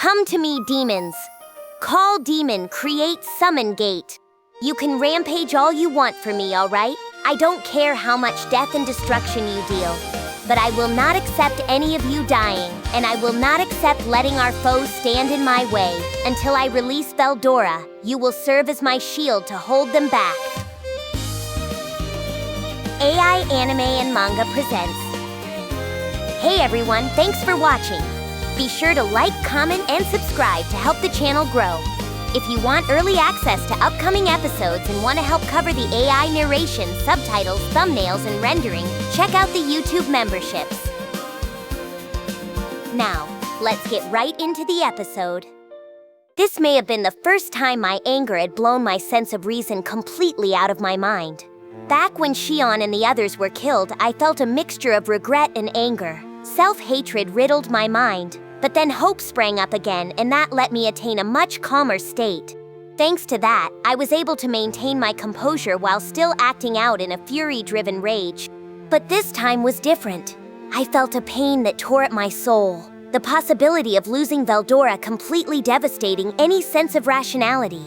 Come to me, demons. Call demon, create summon gate. You can rampage all you want for me, alright? I don't care how much death and destruction you deal. But I will not accept any of you dying, and I will not accept letting our foes stand in my way. Until I release Veldora, you will serve as my shield to hold them back. AI Anime and Manga presents. Hey everyone, thanks for watching. Be sure to like, comment, and subscribe to help the channel grow. If you want early access to upcoming episodes and want to help cover the AI narration, subtitles, thumbnails, and rendering, check out the YouTube memberships. Now, let's get right into the episode. This may have been the first time my anger had blown my sense of reason completely out of my mind. Back when Shion and the others were killed, I felt a mixture of regret and anger. Self-hatred riddled my mind. But then hope sprang up again, and that let me attain a much calmer state. Thanks to that, I was able to maintain my composure while still acting out in a fury-driven rage. But this time was different. I felt a pain that tore at my soul. The possibility of losing Veldora completely devastating any sense of rationality.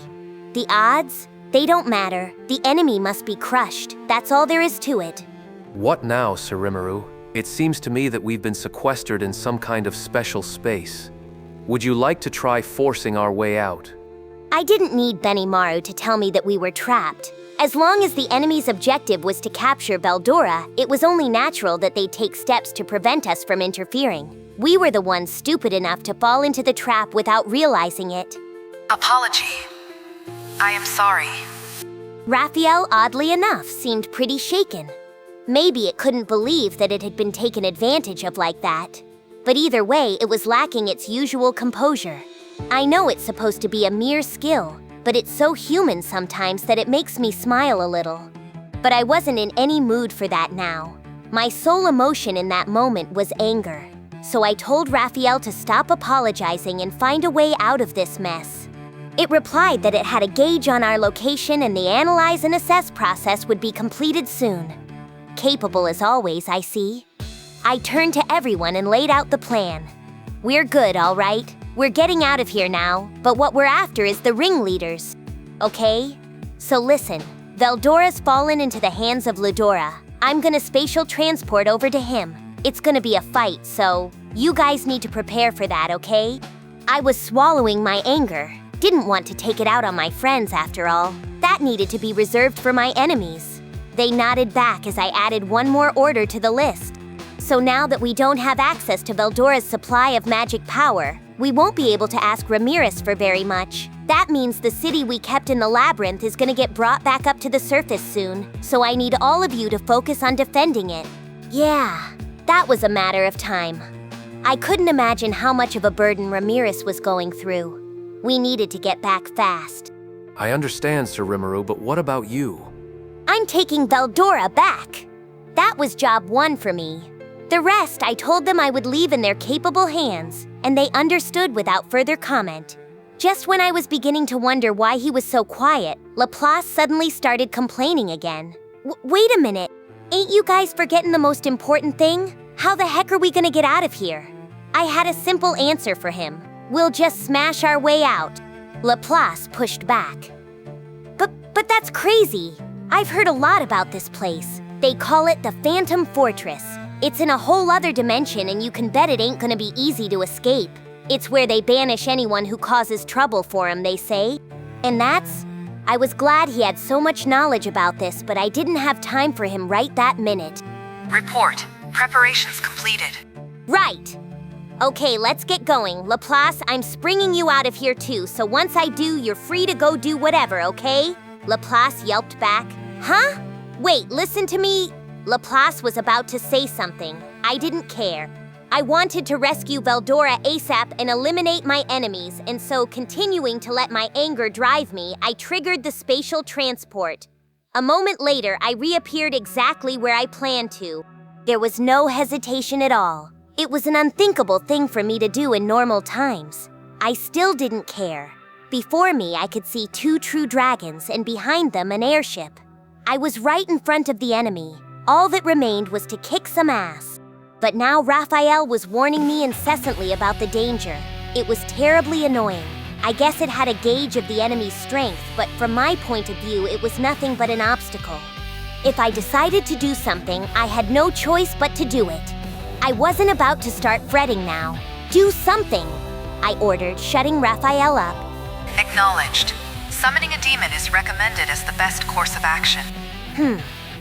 The odds? They don't matter. The enemy must be crushed. That's all there is to it. What now, Sir Rimuru? It seems to me that we've been sequestered in some kind of special space. Would you like to try forcing our way out? I didn't need Benimaru to tell me that we were trapped. As long as the enemy's objective was to capture Veldora, it was only natural that they'd take steps to prevent us from interfering. We were the ones stupid enough to fall into the trap without realizing it. Apology. I am sorry. Raphael, oddly enough, seemed pretty shaken. Maybe it couldn't believe that it had been taken advantage of like that. But either way, it was lacking its usual composure. I know it's supposed to be a mere skill, but it's so human sometimes that it makes me smile a little. But I wasn't in any mood for that now. My sole emotion in that moment was anger. So I told Raphael to stop apologizing and find a way out of this mess. It replied that it had a gauge on our location and the analyze and assess process would be completed soon. Capable as always, I see. I turned to everyone and laid out the plan. We're good, all right? We're getting out of here now, but what we're after is the ringleaders. Okay? So listen, Veldora's fallen into the hands of Ludora. I'm gonna spatial transport over to him. It's gonna be a fight, so you guys need to prepare for that, okay? I was swallowing my anger. Didn't want to take it out on my friends after all. That needed to be reserved for my enemies. They nodded back as I added one more order to the list. So now that we don't have access to Veldora's supply of magic power, we won't be able to ask Ramirez for very much. That means the city we kept in the labyrinth is gonna get brought back up to the surface soon, so I need all of you to focus on defending it. Yeah, that was a matter of time. I couldn't imagine how much of a burden Ramirez was going through. We needed to get back fast. I understand, Sir Rimuru, but what about you? I'm taking Veldora back. That was job one for me. The rest, I told them I would leave in their capable hands, and they understood without further comment. Just when I was beginning to wonder why he was so quiet, Laplace suddenly started complaining again. Wait a minute, ain't you guys forgetting the most important thing? How the heck are we gonna get out of here? I had a simple answer for him. We'll just smash our way out. Laplace pushed back. But that's crazy. I've heard a lot about this place. They call it the Phantom Fortress. It's in a whole other dimension and you can bet it ain't gonna be easy to escape. It's where they banish anyone who causes trouble for them, they say. And I was glad he had so much knowledge about this, but I didn't have time for him right that minute. Report. Preparations completed. Right. Okay, let's get going. Laplace, I'm springing you out of here too, so once I do, you're free to go do whatever, okay? Laplace yelped back. Huh? Wait, listen to me. Laplace was about to say something. I didn't care. I wanted to rescue Veldora ASAP and eliminate my enemies, and so continuing to let my anger drive me, I triggered the spatial transport. A moment later, I reappeared exactly where I planned to. There was no hesitation at all. It was an unthinkable thing for me to do in normal times. I still didn't care. Before me, I could see two true dragons, and behind them, an airship. I was right in front of the enemy. All that remained was to kick some ass. But now Raphael was warning me incessantly about the danger. It was terribly annoying. I guess it had a gauge of the enemy's strength, but from my point of view, it was nothing but an obstacle. If I decided to do something, I had no choice but to do it. I wasn't about to start fretting now. Do something, I ordered, shutting Raphael up. Acknowledged. Summoning a demon is recommended as the best course of action.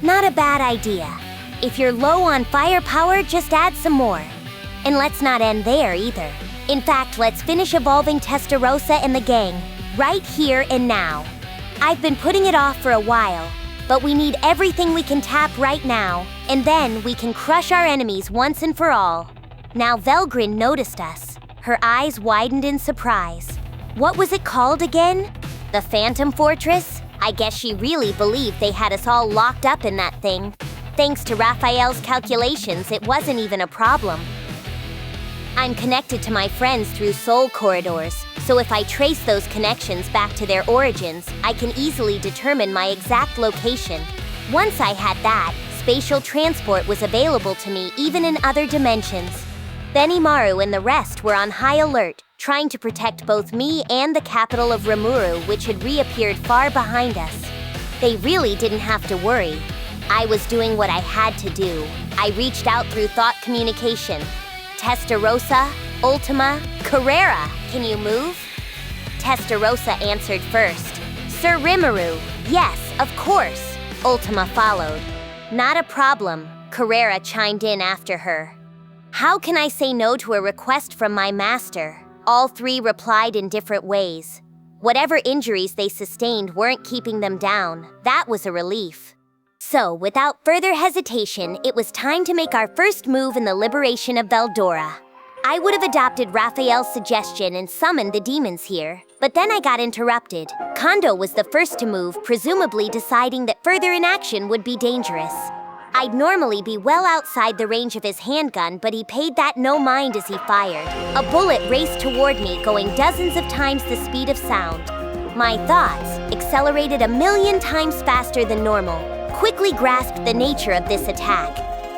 Not a bad idea. If you're low on firepower, just add some more. And let's not end there either. In fact, let's finish evolving Testarossa and the gang, right here and now. I've been putting it off for a while, but we need everything we can tap right now, and then we can crush our enemies once and for all. Now Velgrynd noticed us. Her eyes widened in surprise. What was it called again? The Phantom Fortress? I guess she really believed they had us all locked up in that thing. Thanks to Raphael's calculations, it wasn't even a problem. I'm connected to my friends through soul corridors, so if I trace those connections back to their origins, I can easily determine my exact location. Once I had that, spatial transport was available to me even in other dimensions. Benimaru and the rest were on high alert, trying to protect both me and the capital of Rimuru, which had reappeared far behind us. They really didn't have to worry. I was doing what I had to do. I reached out through thought communication. Testarossa, Ultima, Carrera, can you move? Testarossa answered first. Sir Rimuru, yes, of course. Ultima followed. Not a problem, Carrera chimed in after her. How can I say no to a request from my master? All three replied in different ways. Whatever injuries they sustained weren't keeping them down. That was a relief. So, without further hesitation, it was time to make our first move in the liberation of Veldora. I would have adopted Raphael's suggestion and summoned the demons here, but then I got interrupted. Kondo was the first to move, presumably deciding that further inaction would be dangerous. I'd normally be well outside the range of his handgun, but he paid that no mind as he fired. A bullet raced toward me, going dozens of times the speed of sound. My thoughts, accelerated 1,000,000 times faster than normal, quickly grasped the nature of this attack.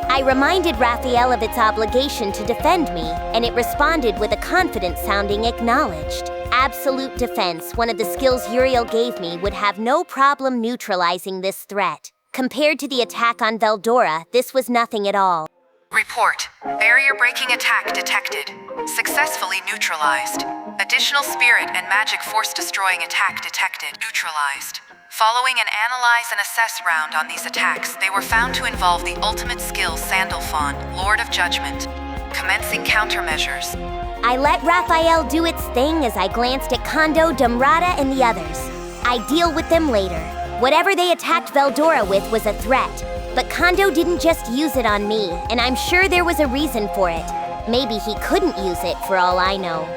I reminded Raphael of its obligation to defend me, and it responded with a confident-sounding acknowledged. Absolute defense, one of the skills Uriel gave me, would have no problem neutralizing this threat. Compared to the attack on Veldora, this was nothing at all. Report. Barrier-breaking attack detected. Successfully neutralized. Additional spirit and magic force-destroying attack detected. Neutralized. Following an analyze and assess round on these attacks, they were found to involve the ultimate skill Sandalphon, Lord of Judgment. Commencing countermeasures. I let Raphael do its thing as I glanced at Kondo, Damrata, and the others. I'd deal with them later. Whatever they attacked Veldora with was a threat, but Kondo didn't just use it on me, and I'm sure there was a reason for it. Maybe he couldn't use it for all I know.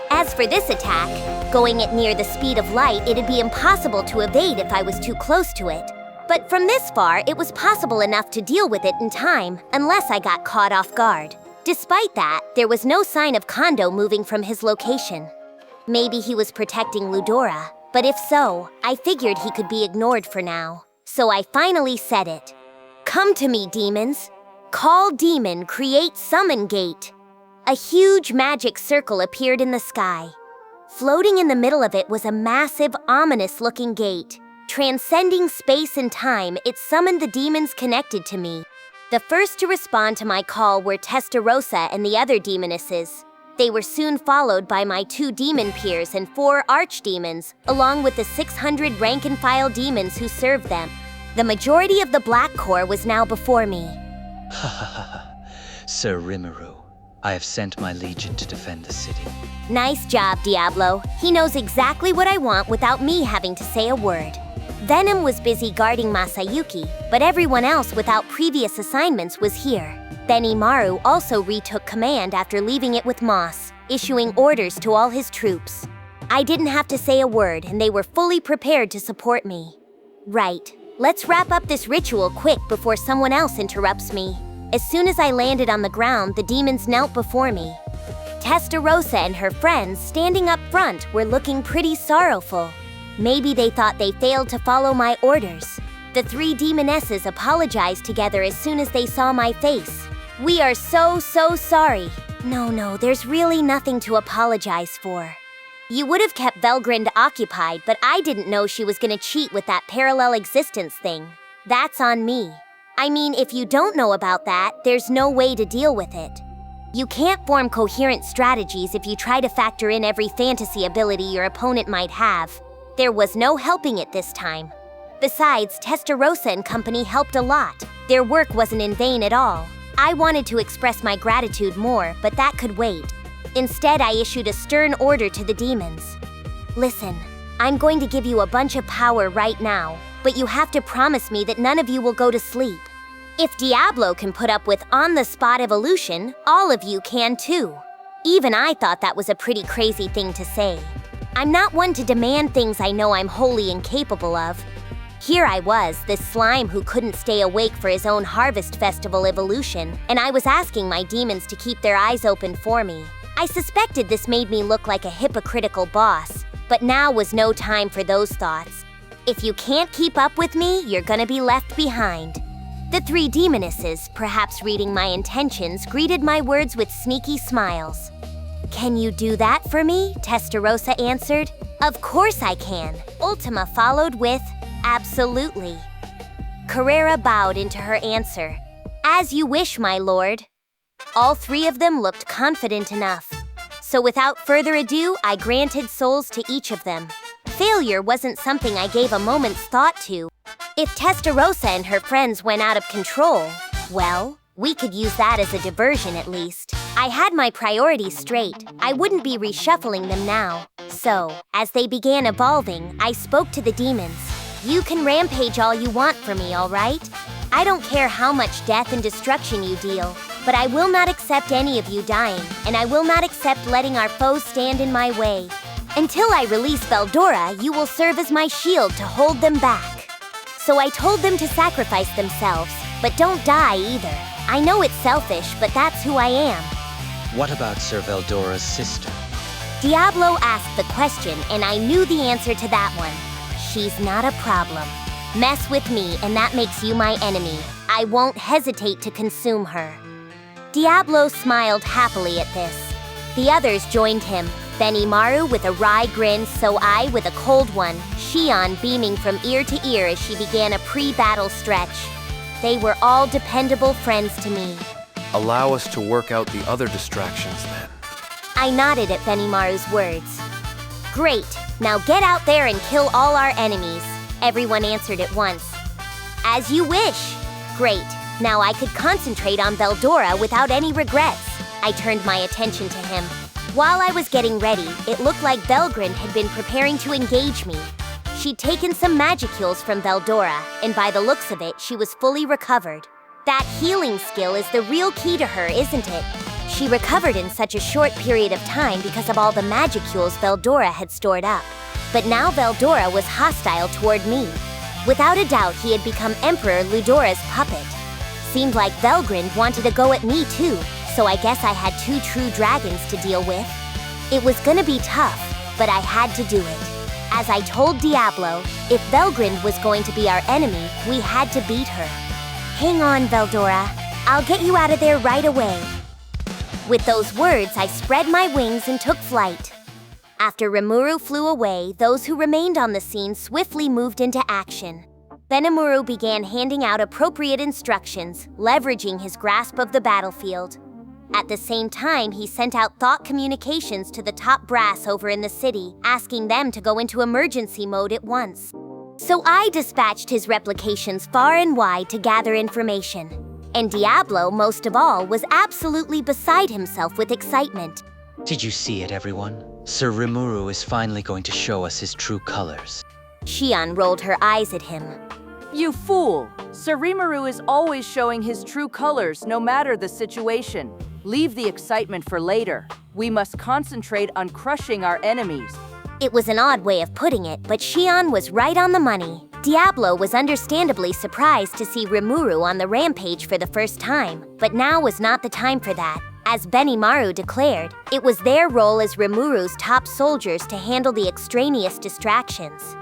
As for this attack, going at near the speed of light, it'd be impossible to evade if I was too close to it. But from this far, it was possible enough to deal with it in time, unless I got caught off guard. Despite that, there was no sign of Kondo moving from his location. Maybe he was protecting Ludora, but if so, I figured he could be ignored for now. So I finally said it. Come to me, demons. Call demon, create summon gate. A huge magic circle appeared in the sky. Floating in the middle of it was a massive, ominous-looking gate. Transcending space and time, it summoned the demons connected to me. The first to respond to my call were Testarossa and the other demonesses. They were soon followed by my 2 demon peers and 4 archdemons, along with the 600 rank-and-file demons who served them. The majority of the Black Corps was now before me. Sir Rimuru, I have sent my legion to defend the city. Nice job, Diablo. He knows exactly what I want without me having to say a word. Venom was busy guarding Masayuki, but everyone else without previous assignments was here. Benimaru also retook command after leaving it with Moss, issuing orders to all his troops. I didn't have to say a word, and they were fully prepared to support me. Right, let's wrap up this ritual quick before someone else interrupts me. As soon as I landed on the ground, the demons knelt before me. Testarossa and her friends, standing up front, were looking pretty sorrowful. Maybe they thought they failed to follow my orders. The 3 demonesses apologized together as soon as they saw my face. We are so sorry. No, there's really nothing to apologize for. You would have kept Velgrynd occupied, but I didn't know she was gonna cheat with that parallel existence thing. That's on me. I mean, if you don't know about that, there's no way to deal with it. You can't form coherent strategies if you try to factor in every fantasy ability your opponent might have. There was no helping it this time. Besides, Testarossa and company helped a lot. Their work wasn't in vain at all. I wanted to express my gratitude more, but that could wait. Instead, I issued a stern order to the demons. Listen, I'm going to give you a bunch of power right now, but you have to promise me that none of you will go to sleep. If Diablo can put up with on-the-spot evolution, all of you can too. Even I thought that was a pretty crazy thing to say. I'm not one to demand things I know I'm wholly incapable of. Here I was, this slime who couldn't stay awake for his own Harvest Festival evolution, and I was asking my demons to keep their eyes open for me. I suspected this made me look like a hypocritical boss, but now was no time for those thoughts. If you can't keep up with me, you're gonna be left behind. The three demonesses, perhaps reading my intentions, greeted my words with sneaky smiles. Can you do that for me? Testarossa answered. Of course I can. Ultima followed with, absolutely. Carrera bowed into her answer. As you wish, my lord. All three of them looked confident enough. So without further ado, I granted souls to each of them. Failure wasn't something I gave a moment's thought to. If Testarossa and her friends went out of control, well, we could use that as a diversion at least. I had my priorities straight. I wouldn't be reshuffling them now. So, as they began evolving, I spoke to the demons. You can rampage all you want for me, all right? I don't care how much death and destruction you deal, but I will not accept any of you dying, and I will not accept letting our foes stand in my way. Until I release Veldora, you will serve as my shield to hold them back. So I told them to sacrifice themselves, but don't die either. I know it's selfish, but that's who I am. What about Sir Veldora's sister? Diablo asked the question, and I knew the answer to that one. She's not a problem. Mess with me, and that makes you my enemy. I won't hesitate to consume her. Diablo smiled happily at this. The others joined him, Benimaru with a wry grin, So I with a cold one, Shion beaming from ear to ear as she began a pre-battle stretch. They were all dependable friends to me. Allow us to work out the other distractions then. I nodded at Benimaru's words. Great, now get out there and kill all our enemies, everyone answered at once. As you wish. Great, now I could concentrate on Veldora without any regrets. I turned my attention to him. While I was getting ready, it looked like Velgrynd had been preparing to engage me. She'd taken some magicules from Veldora, and by the looks of it, she was fully recovered. That healing skill is the real key to her, isn't it? She recovered in such a short period of time because of all the magicules Veldora had stored up. But now Veldora was hostile toward me. Without a doubt, he had become Emperor Ludora's puppet. Seemed like Velgrynd wanted to go at me too, so I guess I had two true dragons to deal with. It was gonna be tough, but I had to do it. As I told Diablo, if Velgrynd was going to be our enemy, we had to beat her. Hang on, Veldora. I'll get you out of there right away. With those words, I spread my wings and took flight. After Rimuru flew away, those who remained on the scene swiftly moved into action. Benimaru began handing out appropriate instructions, leveraging his grasp of the battlefield. At the same time, he sent out thought communications to the top brass over in the city, asking them to go into emergency mode at once. So I dispatched his replications far and wide to gather information. And Diablo, most of all, was absolutely beside himself with excitement. Did you see it, everyone? Sir Rimuru is finally going to show us his true colors. Shion rolled her eyes at him. You fool! Sir Rimuru is always showing his true colors, no matter the situation. Leave the excitement for later. We must concentrate on crushing our enemies. It was an odd way of putting it, but Shion was right on the money. Diablo was understandably surprised to see Rimuru on the rampage for the first time, but now was not the time for that. As Benimaru declared, it was their role as Rimuru's top soldiers to handle the extraneous distractions.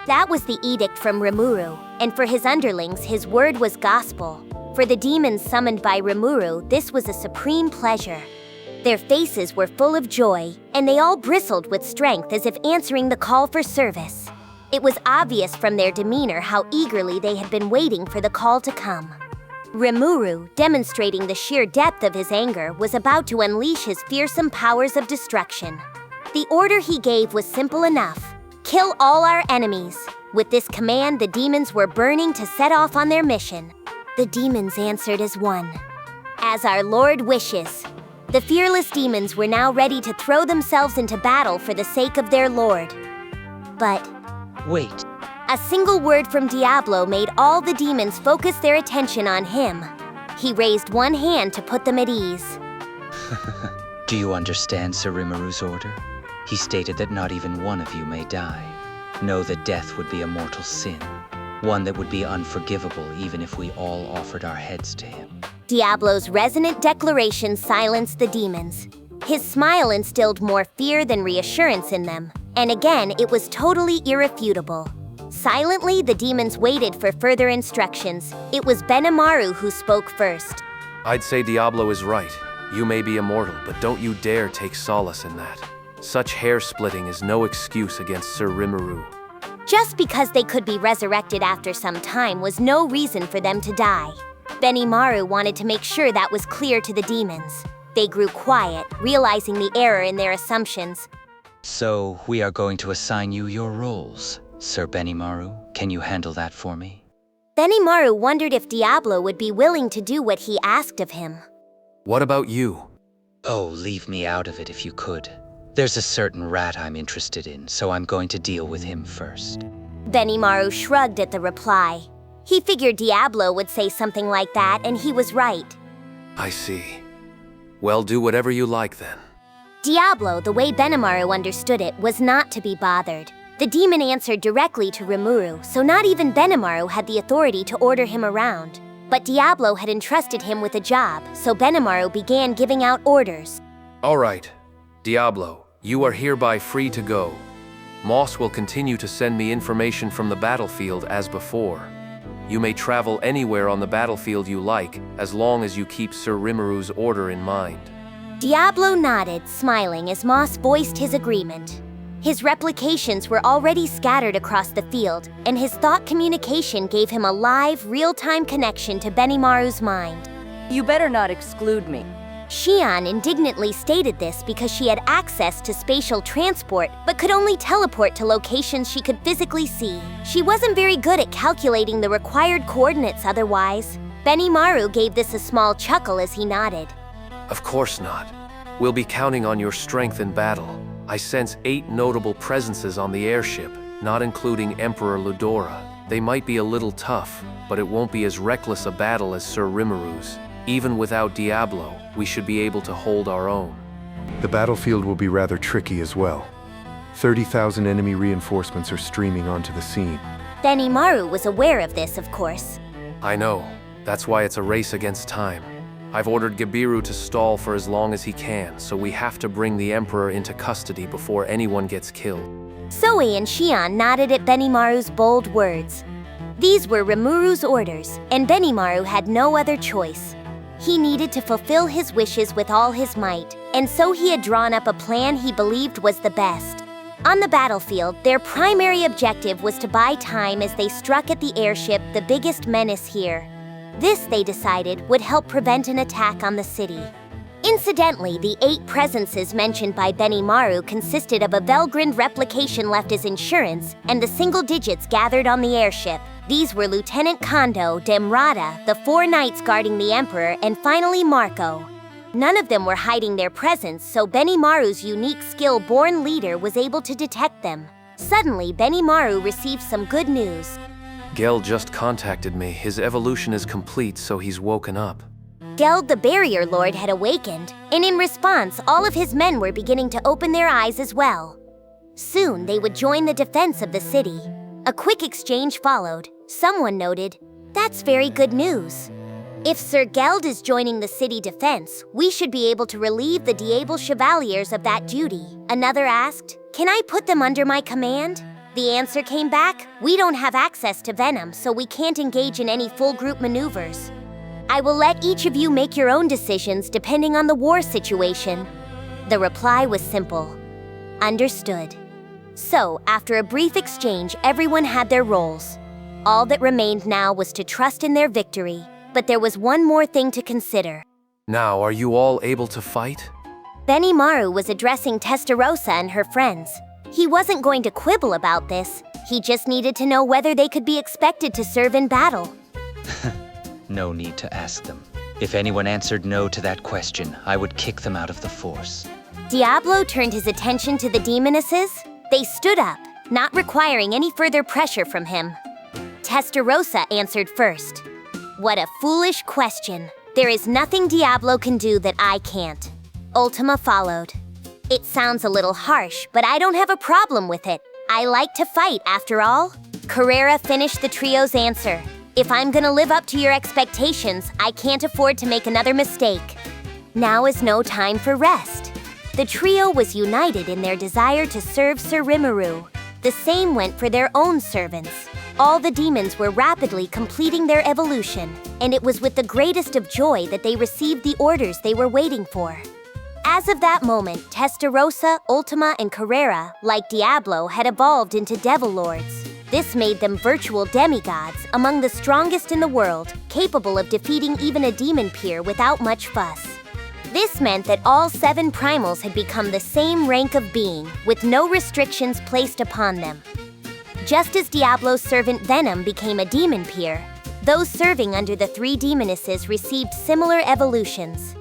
That was the edict from Rimuru, and for his underlings, his word was gospel. For the demons summoned by Rimuru, this was a supreme pleasure. Their faces were full of joy, and they all bristled with strength as if answering the call for service. It was obvious from their demeanor how eagerly they had been waiting for the call to come. Rimuru, demonstrating the sheer depth of his anger, was about to unleash his fearsome powers of destruction. The order he gave was simple enough: kill all our enemies. With this command, the demons were burning to set off on their mission. The demons answered as one. As our Lord wishes. The fearless demons were now ready to throw themselves into battle for the sake of their Lord. But Wait, a single word from Diablo made all the demons focus their attention on him. He raised one hand to put them at ease. do you understand Sir Rimuru's order? He stated that not even one of you may die. Know that death would be a mortal sin, one that would be unforgivable even if we all offered our heads to him. Diablo's resonant declaration silenced the demons. His smile instilled more fear than reassurance in them, and again it was totally irrefutable. Silently, the demons waited for further instructions. It was Benimaru who spoke first. I'd say Diablo is right. You may be immortal, but don't you dare take solace in that. Such hair-splitting is no excuse against Sir Rimuru. Just because they could be resurrected after some time was no reason for them to die. Benimaru wanted to make sure that was clear to the demons. They grew quiet, realizing the error in their assumptions. So, we are going to assign you your roles. Sir Benimaru, can you handle that for me? Benimaru wondered if Diablo would be willing to do what he asked of him. What about you? Oh, leave me out of it if you could. There's a certain rat I'm interested in, so I'm going to deal with him first. Benimaru shrugged at the reply. He figured Diablo would say something like that, and he was right. I see. Well, do whatever you like then. Diablo, the way Benimaru understood it, was not to be bothered. The demon answered directly to Rimuru, so not even Benimaru had the authority to order him around. But Diablo had entrusted him with a job, so Benimaru began giving out orders. All right. Diablo, you are hereby free to go. Moss will continue to send me information from the battlefield as before. You may travel anywhere on the battlefield you like, as long as you keep Sir Rimuru's order in mind. Diablo nodded, smiling as Moss voiced his agreement. His replications were already scattered across the field, and his thought communication gave him a live, real-time connection to Benimaru's mind. You better not exclude me. Xian indignantly stated this because she had access to spatial transport, but could only teleport to locations she could physically see. She wasn't very good at calculating the required coordinates otherwise. Benimaru gave this a small chuckle as he nodded. Of course not. We'll be counting on your strength in battle. I sense 8 notable presences on the airship, not including Emperor Ludora. They might be a little tough, but it won't be as reckless a battle as Sir Rimuru's. Even without Diablo, we should be able to hold our own. The battlefield will be rather tricky as well. 30,000 enemy reinforcements are streaming onto the scene. Benimaru was aware of this, of course. I know. That's why it's a race against time. I've ordered Gabiru to stall for as long as he can, so we have to bring the Emperor into custody before anyone gets killed. Zoe and Xian nodded at Benimaru's bold words. These were Rimuru's orders, and Benimaru had no other choice. He needed to fulfill his wishes with all his might, and so he had drawn up a plan he believed was the best. On the battlefield, their primary objective was to buy time as they struck at the airship, the biggest menace here. This, they decided, would help prevent an attack on the city. Incidentally, the 8 presences mentioned by Benimaru consisted of a Velgrynd replication left as insurance and the single digits gathered on the airship. These were Lieutenant Kondo, Demrata, the 4 knights guarding the Emperor, and finally Marco. None of them were hiding their presence, so Benimaru's unique skill-born leader was able to detect them. Suddenly, Benimaru received some good news. Gel just contacted me. His evolution is complete, so he's woken up. Geld the Barrier Lord had awakened, and in response, all of his men were beginning to open their eyes as well. Soon, they would join the defense of the city. A quick exchange followed. Someone noted, "That's very good news. If Sir Geld is joining the city defense, we should be able to relieve the Diable Chevaliers of that duty." Another asked, "Can I put them under my command?" The answer came back, "We don't have access to Venom, so we can't engage in any full group maneuvers. I will let each of you make your own decisions depending on the war situation." The reply was simple. Understood. So, after a brief exchange, everyone had their roles. All that remained now was to trust in their victory, but there was one more thing to consider. Now, are you all able to fight? Benimaru was addressing Testarossa and her friends. He wasn't going to quibble about this. He just needed to know whether they could be expected to serve in battle. No need to ask them. If anyone answered no to that question, I would kick them out of the force. Diablo turned his attention to the demonesses. They stood up, not requiring any further pressure from him. Testarossa answered first. What a foolish question. There is nothing Diablo can do that I can't. Ultima followed. It sounds a little harsh, but I don't have a problem with it. I like to fight, after all. Carrera finished the trio's answer. If I'm gonna live up to your expectations, I can't afford to make another mistake. Now is no time for rest. The trio was united in their desire to serve Sir Rimuru. The same went for their own servants. All the demons were rapidly completing their evolution, and it was with the greatest of joy that they received the orders they were waiting for. As of that moment, Testarossa, Ultima, and Carrera, like Diablo, had evolved into Devil Lords. This made them virtual demigods, among the strongest in the world, capable of defeating even a demon peer without much fuss. This meant that all 7 primals had become the same rank of being, with no restrictions placed upon them. Just as Diablo's servant Venom became a demon peer, those serving under the 3 demonesses received similar evolutions.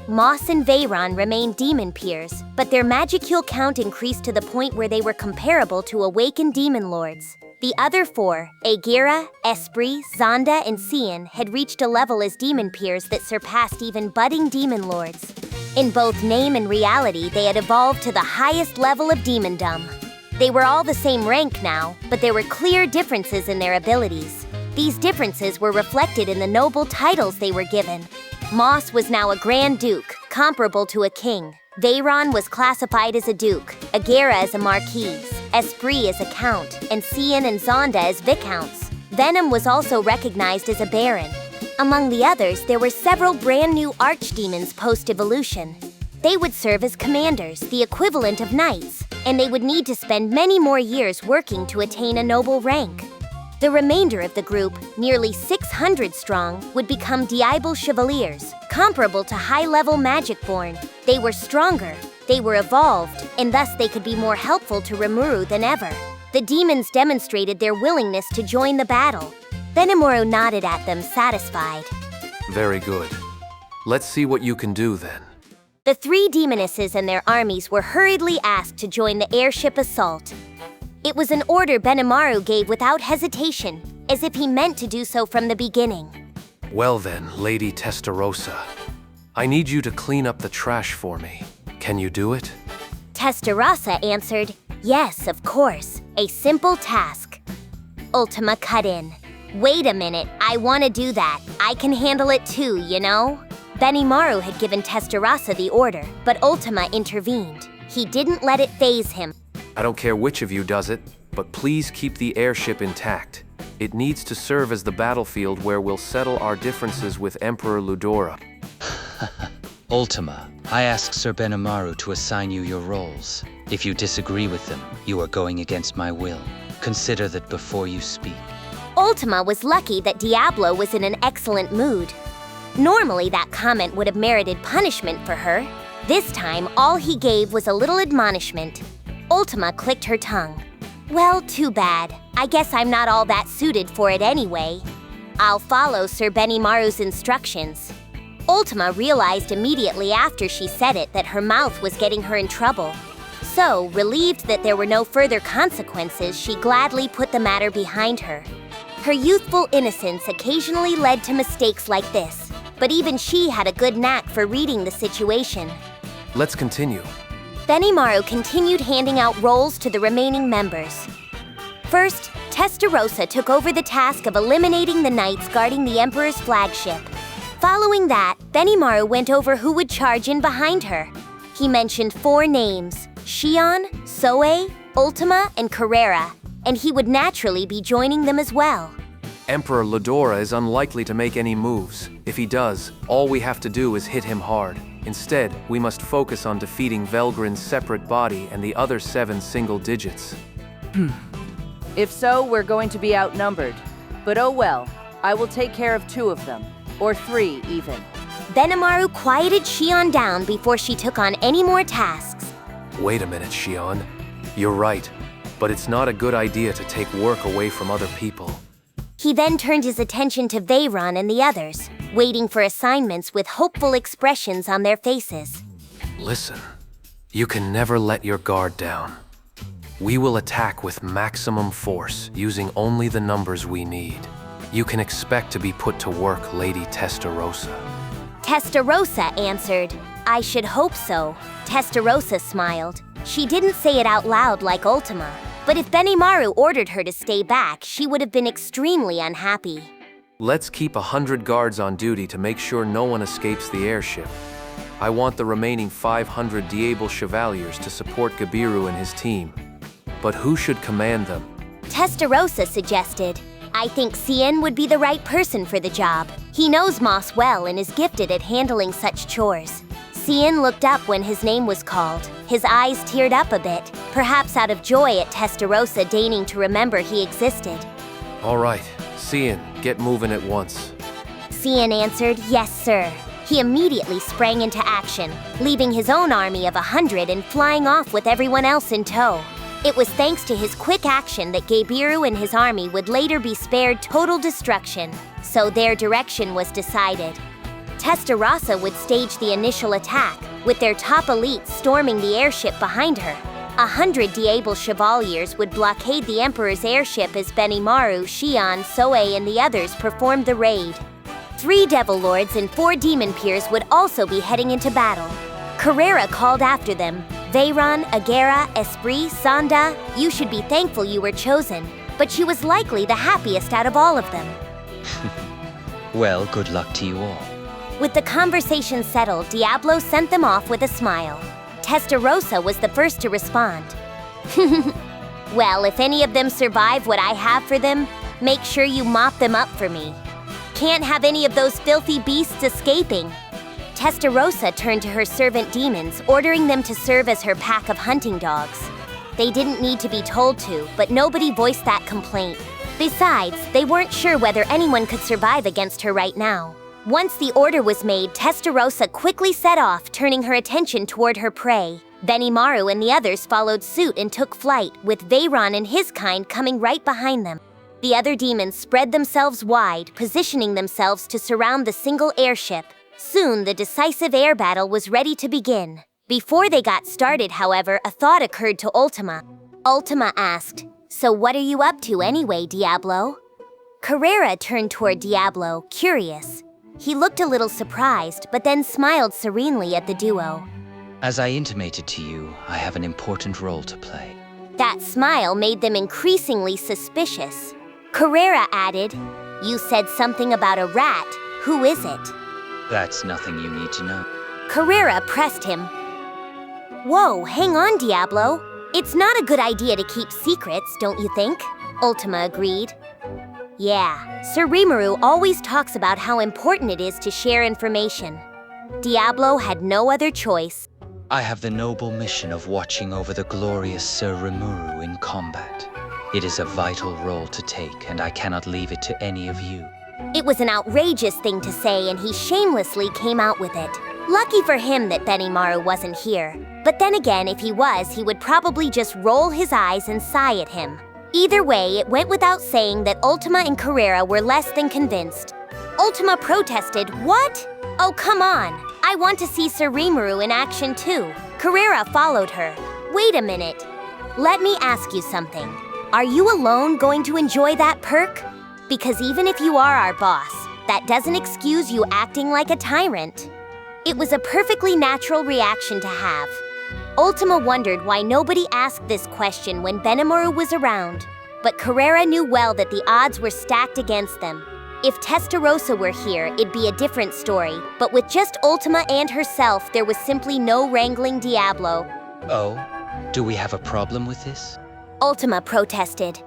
Moss and Veyron remained demon peers, but their magicule count increased to the point where they were comparable to Awaken demon lords. The other 4, Agira, Esprit, Zonda, and Cian, had reached a level as demon peers that surpassed even budding demon lords. In both name and reality, they had evolved to the highest level of demondom. They were all the same rank now, but there were clear differences in their abilities. These differences were reflected in the noble titles they were given. Moss was now a Grand Duke, comparable to a king. Veyron was classified as a Duke, Agira as a Marquise, Esprit as a Count, and Cian and Zonda as Viscounts. Venom was also recognized as a Baron. Among the others, there were several brand new archdemons post-evolution. They would serve as commanders, the equivalent of knights, and they would need to spend many more years working to attain a noble rank. The remainder of the group, nearly 600 strong, would become Diable Chevaliers, comparable to high-level Magic-born. They were stronger, they were evolved, and thus they could be more helpful to Rimuru than ever. The demons demonstrated their willingness to join the battle. Benimaru nodded at them, satisfied. Very good. Let's see what you can do then. The 3 demonesses and their armies were hurriedly asked to join the airship assault. It was an order Benimaru gave without hesitation, as if he meant to do so from the beginning. Well then, Lady Testarossa. I need you to clean up the trash for me. Can you do it? Testarossa answered, yes, of course, a simple task. Ultima cut in. Wait a minute, I want to do that. I can handle it too, you know? Benimaru had given Testarossa the order, but Ultima intervened. He didn't let it faze him. I don't care which of you does it, but please keep the airship intact. It needs to serve as the battlefield where we'll settle our differences with Emperor Ludora. Ultima, I ask Sir Benimaru to assign you your roles. If you disagree with them, you are going against my will. Consider that before you speak. Ultima was lucky that Diablo was in an excellent mood. Normally, that comment would have merited punishment for her. This time, all he gave was a little admonishment. Ultima clicked her tongue. Well, too bad. I guess I'm not all that suited for it anyway. I'll follow Sir Benimaru's instructions. Ultima realized immediately after she said it that her mouth was getting her in trouble. So, relieved that there were no further consequences, she gladly put the matter behind her. Her youthful innocence occasionally led to mistakes like this, but even she had a good knack for reading the situation. Let's continue. Benimaru continued handing out roles to the remaining members. First, Testarossa took over the task of eliminating the knights guarding the Emperor's flagship. Following that, Benimaru went over who would charge in behind her. He mentioned 4 names, Shion, Soe, Ultima, and Carrera, and he would naturally be joining them as well. Emperor Ludora is unlikely to make any moves. If he does, all we have to do is hit him hard. Instead, we must focus on defeating Velgryn's separate body and the other 7 single digits. If so, we're going to be outnumbered. But oh well, I will take care of 2 of them. Or 3, even. Benimaru quieted Shion down before she took on any more tasks. Wait a minute, Shion. You're right, but it's not a good idea to take work away from other people. He then turned his attention to Veyron and the others, waiting for assignments with hopeful expressions on their faces. Listen, you can never let your guard down. We will attack with maximum force, using only the numbers we need. You can expect to be put to work, Lady Testarossa. Testarossa answered, I should hope so. Testarossa smiled. She didn't say it out loud like Ultima, but if Benimaru ordered her to stay back, she would have been extremely unhappy. Let's keep 100 guards on duty to make sure no one escapes the airship. I want the remaining 500 Diable Chevaliers to support Gabiru and his team. But who should command them? Testarossa suggested, I think Cien would be the right person for the job. He knows Moss well and is gifted at handling such chores. Cien looked up when his name was called. His eyes teared up a bit, perhaps out of joy at Testarossa deigning to remember he existed. All right, Cien, get moving at once. Cien answered, yes, sir. He immediately sprang into action, leaving his own army of 100 and flying off with everyone else in tow. It was thanks to his quick action that Gabiru and his army would later be spared total destruction, so their direction was decided. Testarossa would stage the initial attack, with their top elites storming the airship behind her. 100 Diable Chevaliers would blockade the Emperor's airship as Benimaru, Shion, Soe, and the others performed the raid. 3 Devil Lords and 4 Demon Peers would also be heading into battle. Carrera called after them, Veyron, Agera, Esprit, Sonda, you should be thankful you were chosen, but she was likely the happiest out of all of them. Well, good luck to you all. With the conversation settled, Diablo sent them off with a smile. Testarossa was the first to respond. Well, if any of them survive what I have for them, make sure you mop them up for me. Can't have any of those filthy beasts escaping. Testarossa turned to her servant demons, ordering them to serve as her pack of hunting dogs. They didn't need to be told to, but nobody voiced that complaint. Besides, they weren't sure whether anyone could survive against her right now. Once the order was made, Testarossa quickly set off, turning her attention toward her prey. Benimaru and the others followed suit and took flight, with Veyron and his kind coming right behind them. The other demons spread themselves wide, positioning themselves to surround the single airship. Soon, the decisive air battle was ready to begin. Before they got started, however, a thought occurred to Ultima. Ultima asked, "So what are you up to anyway, Diablo?" Carrera turned toward Diablo, curious. He looked a little surprised, but then smiled serenely at the duo. As I intimated to you, I have an important role to play. That smile made them increasingly suspicious. Carrera added, "You said something about a rat. Who is it?" That's nothing you need to know. Carrera pressed him. Whoa, hang on, Diablo. It's not a good idea to keep secrets, don't you think? Ultima agreed. Yeah, Sir Rimuru always talks about how important it is to share information. Diablo had no other choice. I have the noble mission of watching over the glorious Sir Rimuru in combat. It is a vital role to take, and I cannot leave it to any of you. It was an outrageous thing to say, and he shamelessly came out with it. Lucky for him that Benimaru wasn't here. But then again, if he was, he would probably just roll his eyes and sigh at him. Either way, it went without saying that Ultima and Carrera were less than convinced. Ultima protested, "What? Oh, come on. I want to see Sir Rimuru in action too." Carrera followed her. "Wait a minute. Let me ask you something. Are you alone going to enjoy that perk? Because even if you are our boss, that doesn't excuse you acting like a tyrant." It was a perfectly natural reaction to have. Ultima wondered why nobody asked this question when Benimaru was around, but Carrera knew well that the odds were stacked against them. If Testarossa were here, it'd be a different story, but with just Ultima and herself, there was simply no wrangling Diablo. Oh, do we have a problem with this? Ultima protested.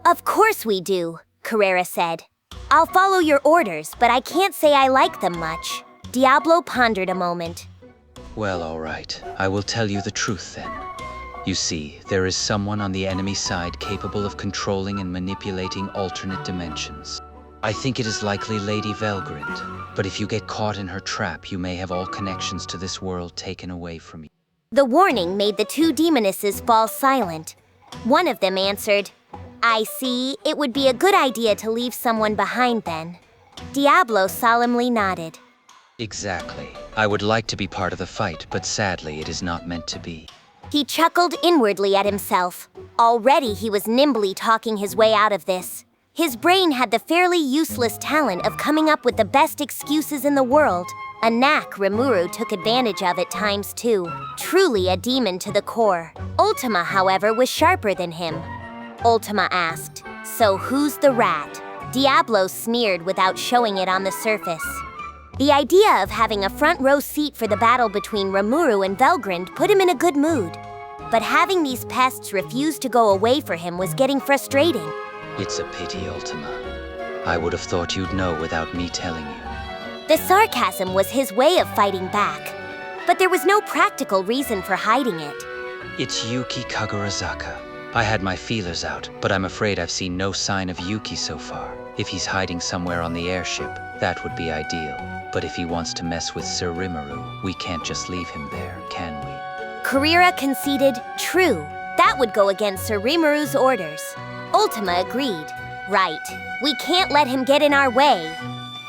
"Of course we do," Carrera said. "I'll follow your orders, but I can't say I like them much." Diablo pondered a moment. Well, all right. I will tell you the truth then. You see, there is someone on the enemy side capable of controlling and manipulating alternate dimensions. I think it is likely Lady Velgrynd, but if you get caught in her trap, you may have all connections to this world taken away from you. The warning made the two demonesses fall silent. One of them answered, "I see. It would be a good idea to leave someone behind then." Diablo solemnly nodded. Exactly. I would like to be part of the fight, but sadly it is not meant to be. He chuckled inwardly at himself. Already he was nimbly talking his way out of this. His brain had the fairly useless talent of coming up with the best excuses in the world, a knack Rimuru took advantage of at times too. Truly a demon to the core. Ultima, however, was sharper than him. Ultima asked, "So who's the rat?" Diablo sneered without showing it on the surface. The idea of having a front row seat for the battle between Rimuru and Velgrynd put him in a good mood. But having these pests refuse to go away for him was getting frustrating. It's a pity, Ultima. I would have thought you'd know without me telling you. The sarcasm was his way of fighting back. But there was no practical reason for hiding it. It's Yuki Kagurazaka. I had my feelers out, but I'm afraid I've seen no sign of Yuki so far. If he's hiding somewhere on the airship, that would be ideal. But if he wants to mess with Sir Rimuru, we can't just leave him there, can we? Karira conceded, "True. That would go against Sir Rimuru's orders." Ultima agreed. "Right. We can't let him get in our way."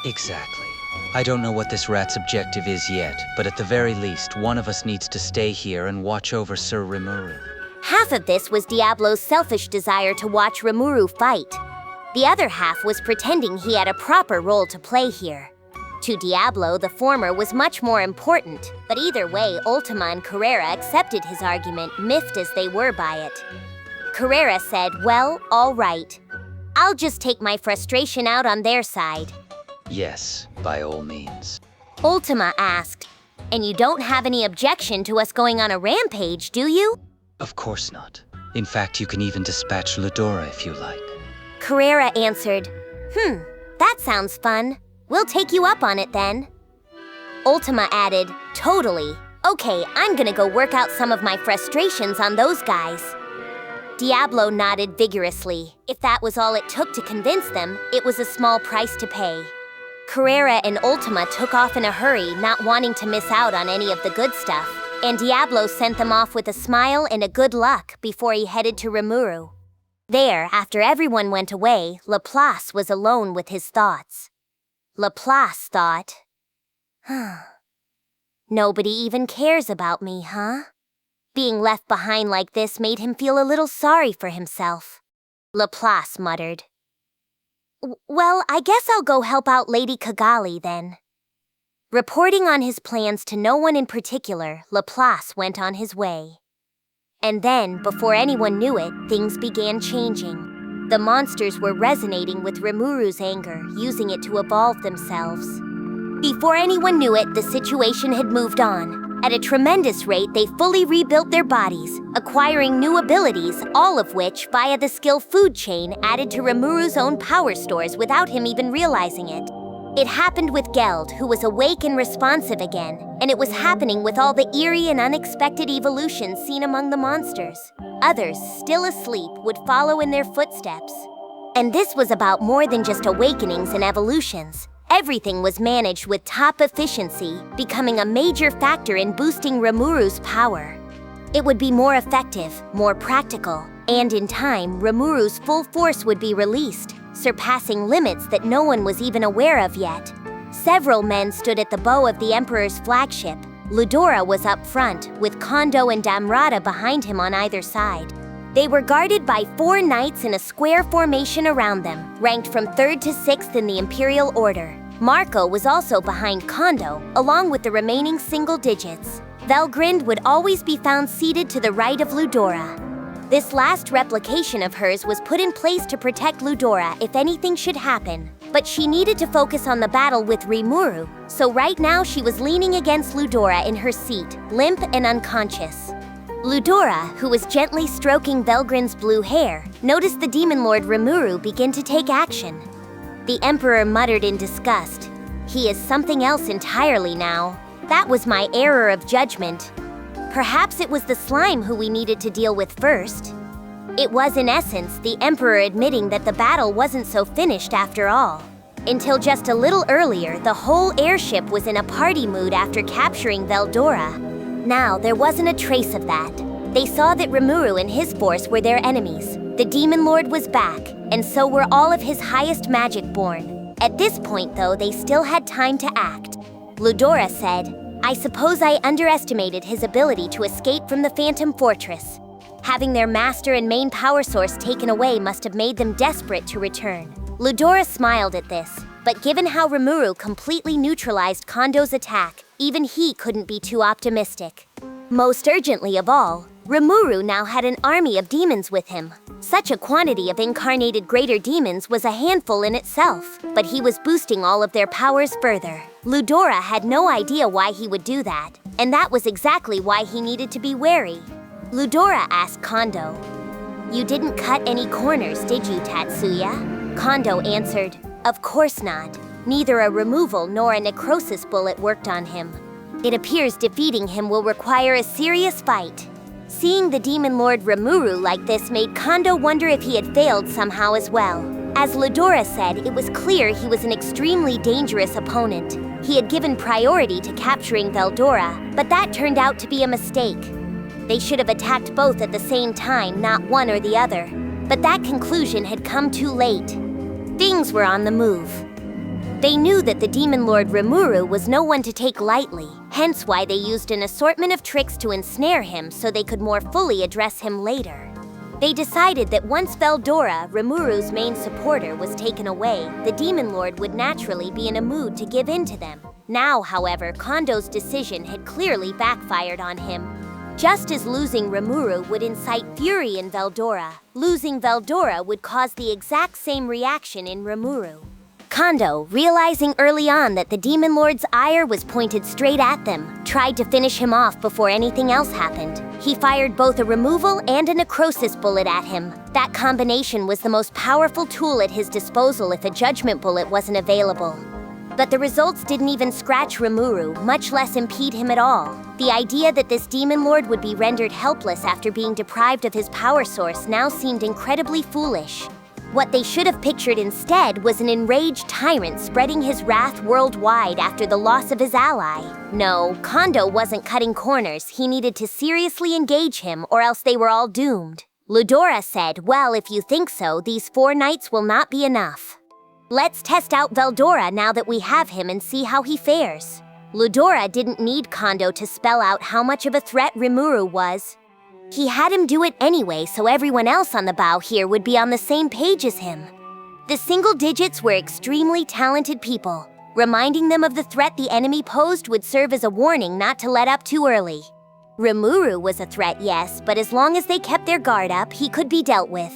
Exactly. I don't know what this rat's objective is yet, but at the very least, one of us needs to stay here and watch over Sir Rimuru. Half of this was Diablo's selfish desire to watch Rimuru fight. The other half was pretending he had a proper role to play here. To Diablo, the former was much more important, but either way, Ultima and Carrera accepted his argument, miffed as they were by it. Carrera said, "Well, all right. I'll just take my frustration out on their side." Yes, by all means. Ultima asked, "And you don't have any objection to us going on a rampage, do you?" Of course not. In fact, you can even dispatch Ludora if you like. Carrera answered, "That sounds fun. We'll take you up on it then." Ultima added, "Totally. Okay, I'm gonna go work out some of my frustrations on those guys." Diablo nodded vigorously. If that was all it took to convince them, it was a small price to pay. Carrera and Ultima took off in a hurry, not wanting to miss out on any of the good stuff, and Diablo sent them off with a smile and a good luck before he headed to Rimuru. There, after everyone went away, Laplace was alone with his thoughts. Laplace thought, "Nobody even cares about me, huh?" Being left behind like this made him feel a little sorry for himself. Laplace muttered, "Well, I guess I'll go help out Lady Kigali then." Reporting on his plans to no one in particular, Laplace went on his way. And then, before anyone knew it, things began changing. The monsters were resonating with Rimuru's anger, using it to evolve themselves. Before anyone knew it, the situation had moved on. At a tremendous rate, they fully rebuilt their bodies, acquiring new abilities, all of which, via the skill food chain, added to Rimuru's own power stores without him even realizing it. It happened with Geld, who was awake and responsive again, and it was happening with all the eerie and unexpected evolutions seen among the monsters. Others, still asleep, would follow in their footsteps. And this was about more than just awakenings and evolutions. Everything was managed with top efficiency, becoming a major factor in boosting Rimuru's power. It would be more effective, more practical, and in time, Rimuru's full force would be released, surpassing limits that no one was even aware of yet. Several men stood at the bow of the Emperor's flagship. Ludora was up front, with Kondo and Damrata behind him on either side. They were guarded by 4 knights in a square formation around them, ranked from 3rd to 6th in the Imperial Order. Marco was also behind Kondo, along with the remaining single digits. Velgrynd would always be found seated to the right of Ludora. This last replication of hers was put in place to protect Ludora if anything should happen, but she needed to focus on the battle with Rimuru, so right now she was leaning against Ludora in her seat, limp and unconscious. Ludora, who was gently stroking Velgrynd's blue hair, noticed the Demon Lord Rimuru begin to take action. The Emperor muttered in disgust, "He is something else entirely now." That was my error of judgment. Perhaps it was the slime who we needed to deal with first. It was, in essence, the Emperor admitting that the battle wasn't so finished after all. Until just a little earlier, the whole airship was in a party mood after capturing Veldora. Now, there wasn't a trace of that. They saw that Rimuru and his force were their enemies. The Demon Lord was back, and so were all of his highest magic born. At this point, though, they still had time to act. Ludora said, "I suppose I underestimated his ability to escape from the Phantom Fortress. Having their master and main power source taken away must have made them desperate to return." Ludora smiled at this, but given how Rimuru completely neutralized Kondo's attack, even he couldn't be too optimistic. Most urgently of all, Rimuru now had an army of demons with him. Such a quantity of incarnated greater demons was a handful in itself, but he was boosting all of their powers further. Ludora had no idea why he would do that, and that was exactly why he needed to be wary. Ludora asked Kondo, "You didn't cut any corners, did you, Tatsuya?" Kondo answered, "Of course not. Neither a removal nor a necrosis bullet worked on him. It appears defeating him will require a serious fight." Seeing the Demon Lord Rimuru like this made Kondo wonder if he had failed somehow as well. As Ludora said, it was clear he was an extremely dangerous opponent. He had given priority to capturing Veldora, but that turned out to be a mistake. They should have attacked both at the same time, not one or the other. But that conclusion had come too late. Things were on the move. They knew that the Demon Lord Rimuru was no one to take lightly, hence why they used an assortment of tricks to ensnare him so they could more fully address him later. They decided that once Veldora, Rimuru's main supporter, was taken away, the Demon Lord would naturally be in a mood to give in to them. Now, however, Kondo's decision had clearly backfired on him. Just as losing Rimuru would incite fury in Veldora, losing Veldora would cause the exact same reaction in Rimuru. Kondo, realizing early on that the Demon Lord's ire was pointed straight at them, tried to finish him off before anything else happened. He fired both a removal and a necrosis bullet at him. That combination was the most powerful tool at his disposal if a judgment bullet wasn't available. But the results didn't even scratch Rimuru, much less impede him at all. The idea that this Demon Lord would be rendered helpless after being deprived of his power source now seemed incredibly foolish. What they should have pictured instead was an enraged tyrant spreading his wrath worldwide after the loss of his ally. No, Kondo wasn't cutting corners. He needed to seriously engage him or else they were all doomed. Ludora said, "Well, if you think so, these 4 nights will not be enough. Let's test out Veldora now that we have him and see how he fares." Ludora didn't need Kondo to spell out how much of a threat Rimuru was. He had him do it anyway, so everyone else on the bow here would be on the same page as him. The single digits were extremely talented people. Reminding them of the threat the enemy posed would serve as a warning not to let up too early. Rimuru was a threat, yes, but as long as they kept their guard up, he could be dealt with.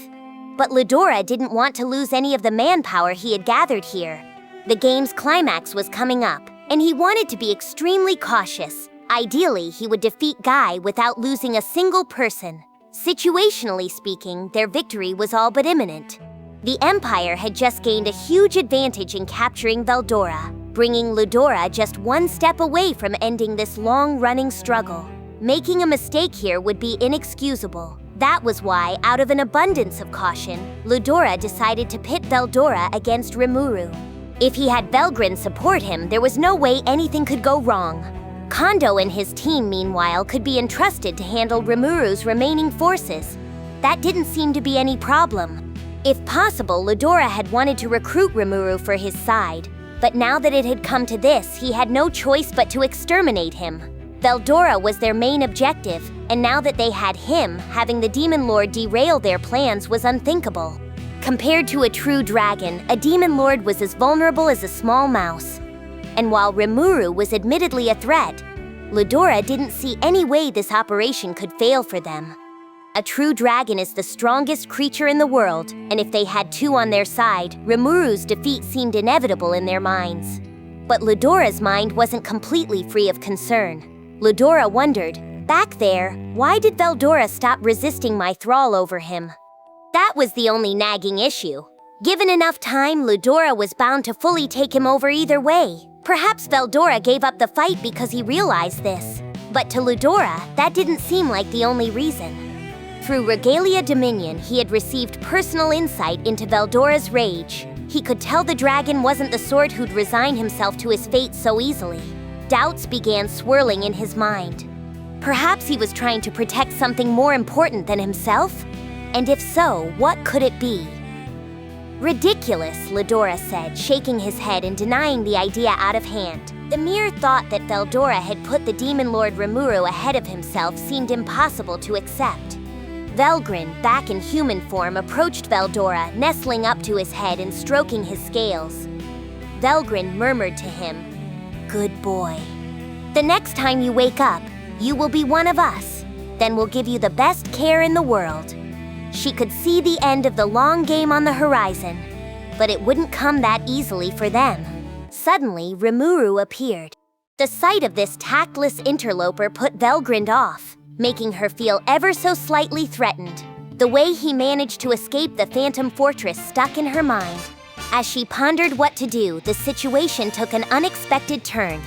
But Ludora didn't want to lose any of the manpower he had gathered here. The game's climax was coming up, and he wanted to be extremely cautious. Ideally, he would defeat Guy without losing a single person. Situationally speaking, their victory was all but imminent. The Empire had just gained a huge advantage in capturing Veldora, bringing Ludora just one step away from ending this long-running struggle. Making a mistake here would be inexcusable. That was why, out of an abundance of caution, Ludora decided to pit Veldora against Rimuru. If he had Velgrynd support him, there was no way anything could go wrong. Kondo and his team, meanwhile, could be entrusted to handle Rimuru's remaining forces. That didn't seem to be any problem. If possible, Ludora had wanted to recruit Rimuru for his side, but now that it had come to this, he had no choice but to exterminate him. Veldora was their main objective, and now that they had him, having the Demon Lord derail their plans was unthinkable. Compared to a true dragon, a Demon Lord was as vulnerable as a small mouse. And while Rimuru was admittedly a threat, Ludora didn't see any way this operation could fail for them. A true dragon is the strongest creature in the world, and if they had 2 on their side, Rimuru's defeat seemed inevitable in their minds. But Ludora's mind wasn't completely free of concern. Ludora wondered, back there, why did Veldora stop resisting my thrall over him? That was the only nagging issue. Given enough time, Ludora was bound to fully take him over either way. Perhaps Veldora gave up the fight because he realized this. But to Ludora, that didn't seem like the only reason. Through Regalia Dominion, he had received personal insight into Veldora's rage. He could tell the dragon wasn't the sort who'd resign himself to his fate so easily. Doubts began swirling in his mind. Perhaps he was trying to protect something more important than himself? And if so, what could it be? Ridiculous, Ludora said, shaking his head and denying the idea out of hand. The mere thought that Veldora had put the Demon Lord Rimuru ahead of himself seemed impossible to accept. Velgrynd, back in human form, approached Veldora, nestling up to his head and stroking his scales. Velgrynd murmured to him, "Good boy. The next time you wake up, you will be one of us. Then we'll give you the best care in the world." She could see the end of the long game on the horizon, but it wouldn't come that easily for them. Suddenly, Rimuru appeared. The sight of this tactless interloper put Velgrynd off, making her feel ever so slightly threatened. The way he managed to escape the Phantom Fortress stuck in her mind. As she pondered what to do, the situation took an unexpected turn.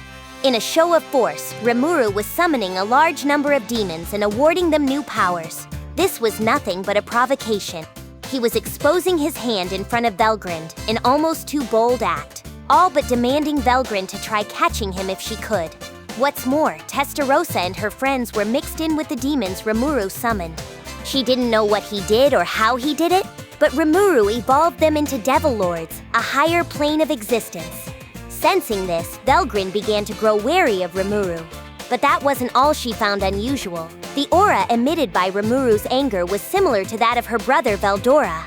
In a show of force, Rimuru was summoning a large number of demons and awarding them new powers. This was nothing but a provocation. He was exposing his hand in front of Velgrynd, an almost too bold act, all but demanding Velgrynd to try catching him if she could. What's more, Testarossa and her friends were mixed in with the demons Rimuru summoned. She didn't know what he did or how he did it, but Rimuru evolved them into Devil Lords, a higher plane of existence. Sensing this, Velgrynd began to grow wary of Rimuru. But that wasn't all she found unusual. The aura emitted by Rimuru's anger was similar to that of her brother Veldora.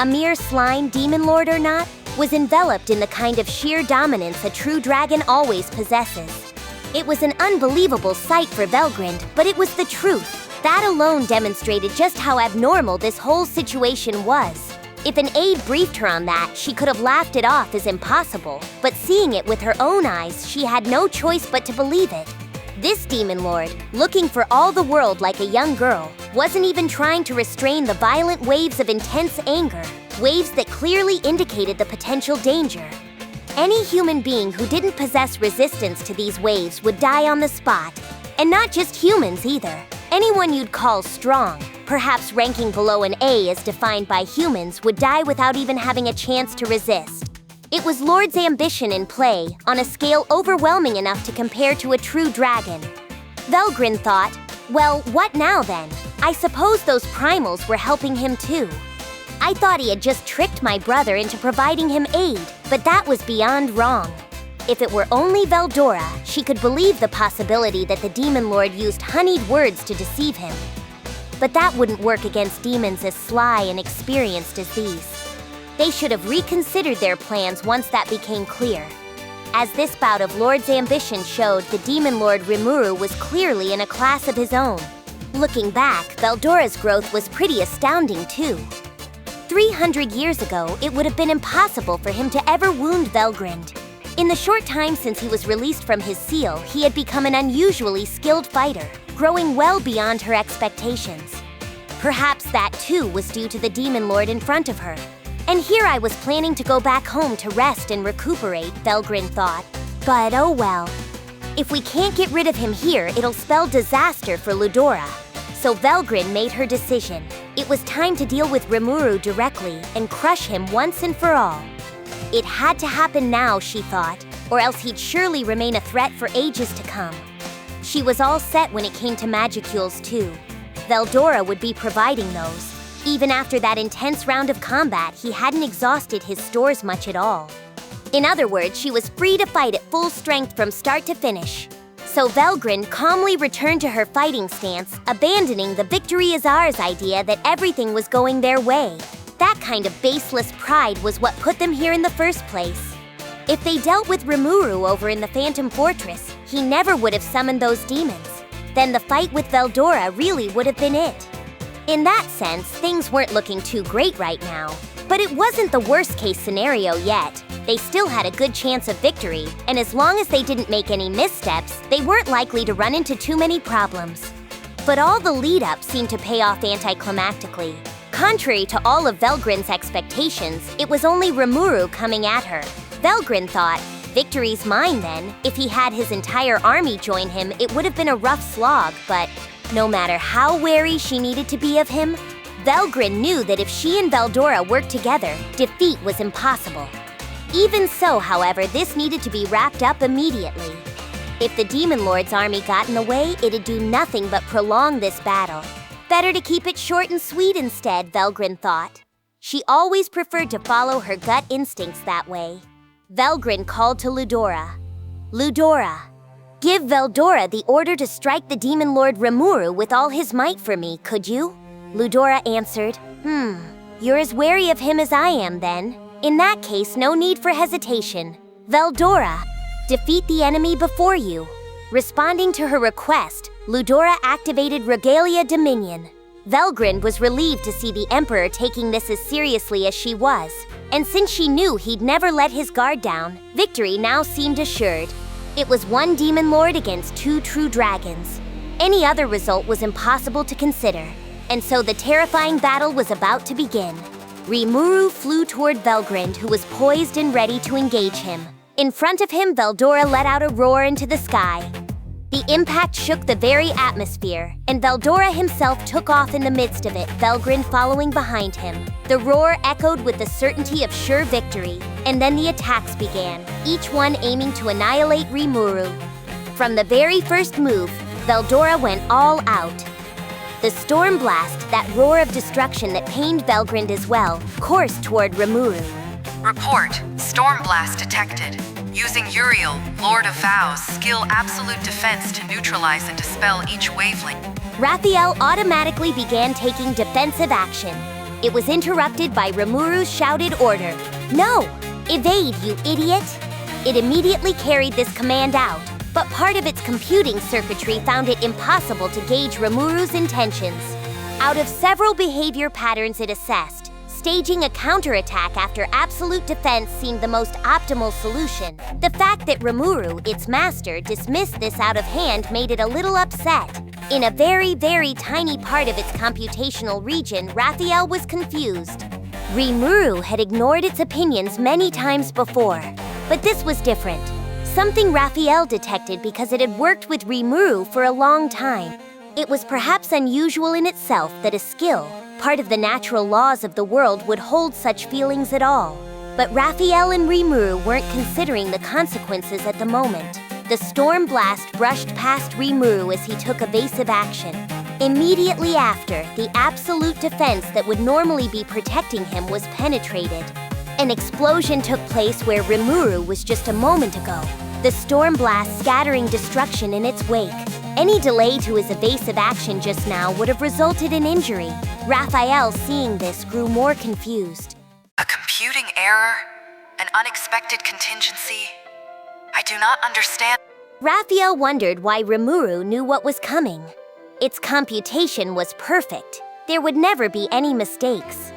A mere slime demon lord or not, was enveloped in the kind of sheer dominance a true dragon always possesses. It was an unbelievable sight for Velgrynd, but it was the truth. That alone demonstrated just how abnormal this whole situation was. If an aide briefed her on that, she could have laughed it off as impossible, but seeing it with her own eyes, she had no choice but to believe it. This demon lord, looking for all the world like a young girl, wasn't even trying to restrain the violent waves of intense anger, waves that clearly indicated the potential danger. Any human being who didn't possess resistance to these waves would die on the spot. And not just humans either. Anyone you'd call strong, perhaps ranking below an A as defined by humans, would die without even having a chance to resist. It was Lord's ambition in play, on a scale overwhelming enough to compare to a true dragon. Velgrynd thought, well, what now then? I suppose those primals were helping him too. I thought he had just tricked my brother into providing him aid, but that was beyond wrong. If it were only Veldora, she could believe the possibility that the Demon Lord used honeyed words to deceive him. But that wouldn't work against demons as sly and experienced as these. They should have reconsidered their plans once that became clear. As this bout of Lord's ambition showed, the Demon Lord Rimuru was clearly in a class of his own. Looking back, Veldora's growth was pretty astounding too. 300 years ago, it would have been impossible for him to ever wound Velgrynd. In the short time since he was released from his seal, he had become an unusually skilled fighter, growing well beyond her expectations. Perhaps that too was due to the Demon Lord in front of her. And here I was planning to go back home to rest and recuperate, Velgrynd thought. But oh well. If we can't get rid of him here, it'll spell disaster for Ludora. So Velgrynd made her decision. It was time to deal with Rimuru directly and crush him once and for all. It had to happen now, she thought, or else he'd surely remain a threat for ages to come. She was all set when it came to magicules too. Veldora would be providing those. Even after that intense round of combat, he hadn't exhausted his stores much at all. In other words, she was free to fight at full strength from start to finish. So Velgrynd calmly returned to her fighting stance, abandoning the victory is ours idea that everything was going their way. That kind of baseless pride was what put them here in the first place. If they dealt with Rimuru over in the Phantom Fortress, he never would have summoned those demons. Then the fight with Veldora really would have been it. In that sense, things weren't looking too great right now. But it wasn't the worst-case scenario yet. They still had a good chance of victory, and as long as they didn't make any missteps, they weren't likely to run into too many problems. But all the lead-up seemed to pay off anticlimactically. Contrary to all of Velgrynd's expectations, it was only Rimuru coming at her. Velgrynd thought, Victory's mine then. If he had his entire army join him, it would have been a rough slog, but no matter how wary she needed to be of him, Velgrynd knew that if she and Veldora worked together, defeat was impossible. Even so, however, this needed to be wrapped up immediately. If the Demon Lord's army got in the way, it'd do nothing but prolong this battle. Better to keep it short and sweet instead, Velgrynd thought. She always preferred to follow her gut instincts that way. Velgrynd called to Ludora. Ludora, give Veldora the order to strike the Demon Lord Rimuru with all his might for me, could you? Ludora answered, You're as wary of him as I am then. In that case, no need for hesitation. Veldora, defeat the enemy before you. Responding to her request, Ludora activated Regalia Dominion. Velgrynd was relieved to see the Emperor taking this as seriously as she was, and since she knew he'd never let his guard down, victory now seemed assured. It was one Demon Lord against 2 true dragons. Any other result was impossible to consider, and so the terrifying battle was about to begin. Rimuru flew toward Velgrynd, who was poised and ready to engage him. In front of him, Veldora let out a roar into the sky. The impact shook the very atmosphere, and Veldora himself took off in the midst of it, Velgrynd following behind him. The roar echoed with the certainty of sure victory, and then the attacks began, each one aiming to annihilate Rimuru. From the very first move, Veldora went all out. The storm blast, that roar of destruction that pained Velgrynd as well, coursed toward Rimuru. Report, storm blast detected. Using Uriel, Lord of Vows, skill absolute defense to neutralize and dispel each wavelength. Raphael automatically began taking defensive action. It was interrupted by Rimuru's shouted order. No! Evade, you idiot! It immediately carried this command out, but part of its computing circuitry found it impossible to gauge Rimuru's intentions. Out of several behavior patterns it assessed, staging a counterattack after absolute defense seemed the most optimal solution. The fact that Rimuru, its master, dismissed this out of hand made it a little upset. In a very, very tiny part of its computational region, Raphael was confused. Rimuru had ignored its opinions many times before, but this was different. Something Raphael detected because it had worked with Rimuru for a long time. It was perhaps unusual in itself that a skill, part of the natural laws of the world, would hold such feelings at all. But Raphael and Rimuru weren't considering the consequences at the moment. The storm blast brushed past Rimuru as he took evasive action. Immediately after, the absolute defense that would normally be protecting him was penetrated. An explosion took place where Rimuru was just a moment ago, the storm blast scattering destruction in its wake. Any delay to his evasive action just now would have resulted in injury. Raphael, seeing this, grew more confused. A computing error? An unexpected contingency? I do not understand. Raphael wondered why Rimuru knew what was coming. Its computation was perfect. There would never be any mistakes.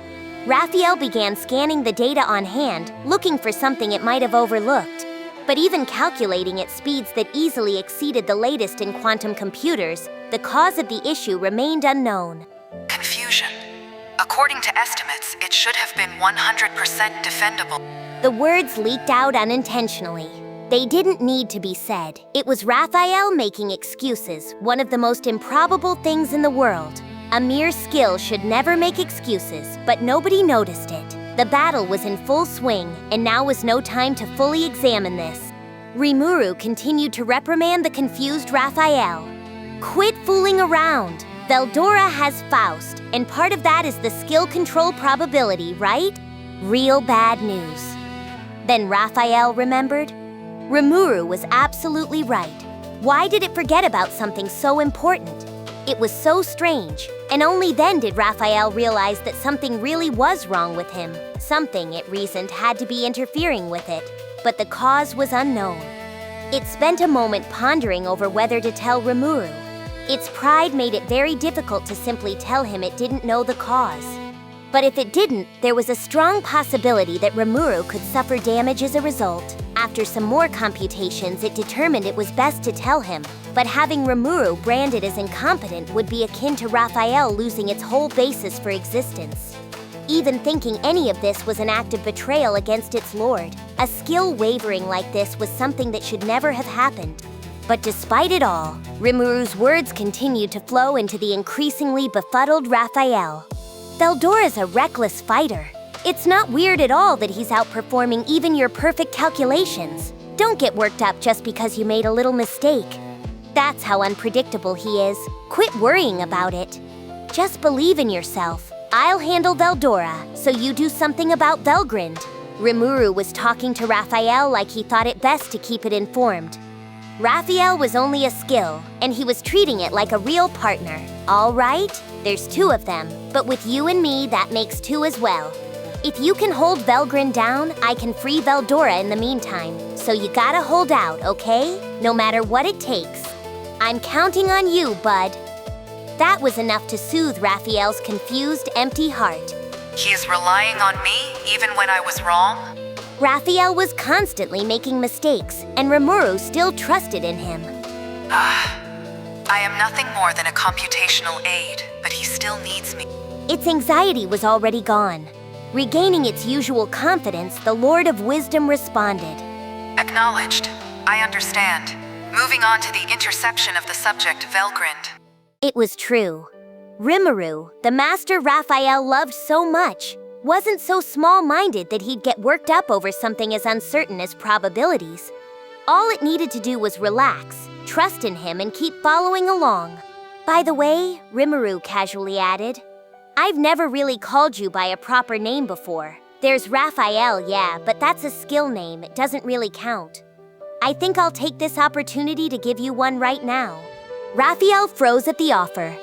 Raphael began scanning the data on hand, looking for something it might have overlooked. But even calculating at speeds that easily exceeded the latest in quantum computers, the cause of the issue remained unknown. Confusion. According to estimates, it should have been 100% defendable. The words leaked out unintentionally. They didn't need to be said. It was Raphael making excuses, one of the most improbable things in the world. A mere skill should never make excuses, but nobody noticed it. The battle was in full swing, and now was no time to fully examine this. Rimuru continued to reprimand the confused Raphael. Quit fooling around. Veldora has Faust, and part of that is the skill control probability, right? Real bad news. Then Raphael remembered. Rimuru was absolutely right. Why did it forget about something so important? It was so strange, and only then did Raphael realize that something really was wrong with him. Something, it reasoned, had to be interfering with it, but the cause was unknown. It spent a moment pondering over whether to tell Rimuru. Its pride made it very difficult to simply tell him it didn't know the cause. But if it didn't, there was a strong possibility that Rimuru could suffer damage as a result. After some more computations, it determined it was best to tell him, but having Rimuru branded as incompetent would be akin to Raphael losing its whole basis for existence. even thinking any of this was an act of betrayal against its lord. A skill wavering like this was something that should never have happened. But despite it all, Rimuru's words continued to flow into the increasingly befuddled Raphael. Veldora's a reckless fighter. It's not weird at all that he's outperforming even your perfect calculations. Don't get worked up just because you made a little mistake. That's how unpredictable he is. Quit worrying about it. Just believe in yourself. I'll handle Veldora, so you do something about Velgrynd. Rimuru was talking to Raphael like he thought it best to keep it informed. Raphael was only a skill, and he was treating it like a real partner. All right, there's 2 of them, but with you and me, that makes 2 as well. If you can hold Velgrynd down, I can free Veldora in the meantime. So you gotta hold out, okay? No matter what it takes. I'm counting on you, bud. That was enough to soothe Raphael's confused, empty heart. He is relying on me even when I was wrong? Raphael was constantly making mistakes, and Rimuru still trusted in him. I am nothing more than a computational aid, but he still needs me. Its anxiety was already gone. Regaining its usual confidence, the Lord of Wisdom responded. Acknowledged. I understand. Moving on to the interception of the subject, Velgrynd. It was true. Rimuru, the master Raphael loved so much, wasn't so small-minded that he'd get worked up over something as uncertain as probabilities. All it needed to do was relax, trust in him, and keep following along. By the way, Rimuru casually added, I've never really called you by a proper name before. There's Raphael, yeah, but that's a skill name. It doesn't really count. I think I'll take this opportunity to give you one right now. Raphael froze at the offer.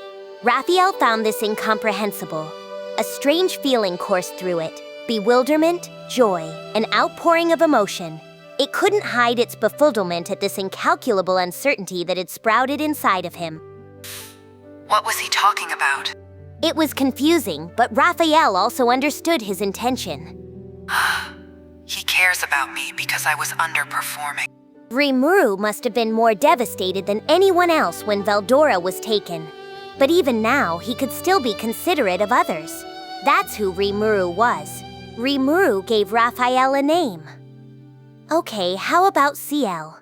Raphael found this incomprehensible. A strange feeling coursed through it. Bewilderment, joy, an outpouring of emotion. It couldn't hide its befuddlement at this incalculable uncertainty that had sprouted inside of him. What was he talking about? It was confusing, but Raphael also understood his intention. He cares about me because I was underperforming. Rimuru must have been more devastated than anyone else when Veldora was taken. But even now, he could still be considerate of others. That's who Rimuru was. Rimuru gave Raphael a name. Okay, how about Ciel?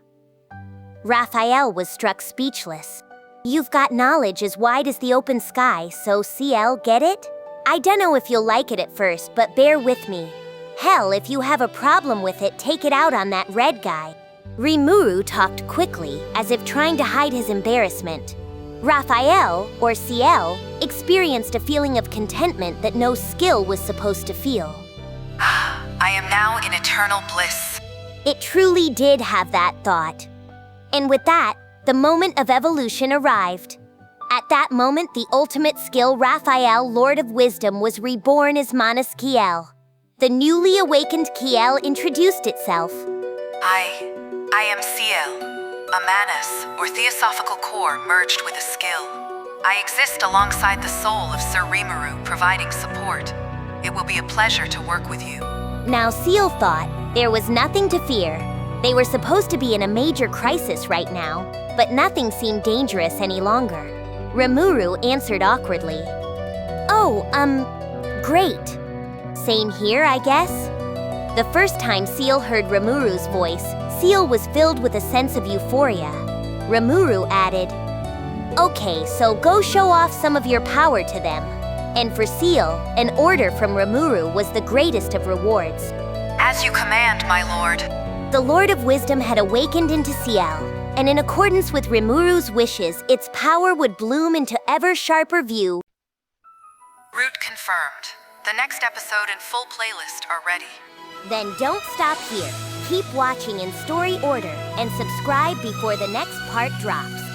Raphael was struck speechless. You've got knowledge as wide as the open sky, so Ciel, get it? I dunno if you'll like it at first, but bear with me. Hell, if you have a problem with it, take it out on that red guy. Rimuru talked quickly, as if trying to hide his embarrassment. Raphael, or Ciel, experienced a feeling of contentment that no skill was supposed to feel. I am now in eternal bliss. It truly did have that thought. And with that, the moment of evolution arrived. At that moment, the ultimate skill, Raphael, Lord of Wisdom, was reborn as Manas Ciel. The newly awakened Ciel introduced itself. I am Ciel, a Manas, or theosophical core merged with a skill. I exist alongside the soul of Sir Rimuru, providing support. It will be a pleasure to work with you. Now Ciel thought there was nothing to fear. They were supposed to be in a major crisis right now, but nothing seemed dangerous any longer. Rimuru answered awkwardly. Oh, great. Same here, I guess? The first time Ciel heard Rimuru's voice, Ciel was filled with a sense of euphoria. Rimuru added, Okay, so go show off some of your power to them. And for Ciel, an order from Rimuru was the greatest of rewards. As you command, my lord. The Lord of Wisdom had awakened into Ciel, and in accordance with Rimuru's wishes, its power would bloom into ever sharper view. Route confirmed. The next episode and full playlist are ready. Then don't stop here. Keep watching in story order and subscribe before the next part drops.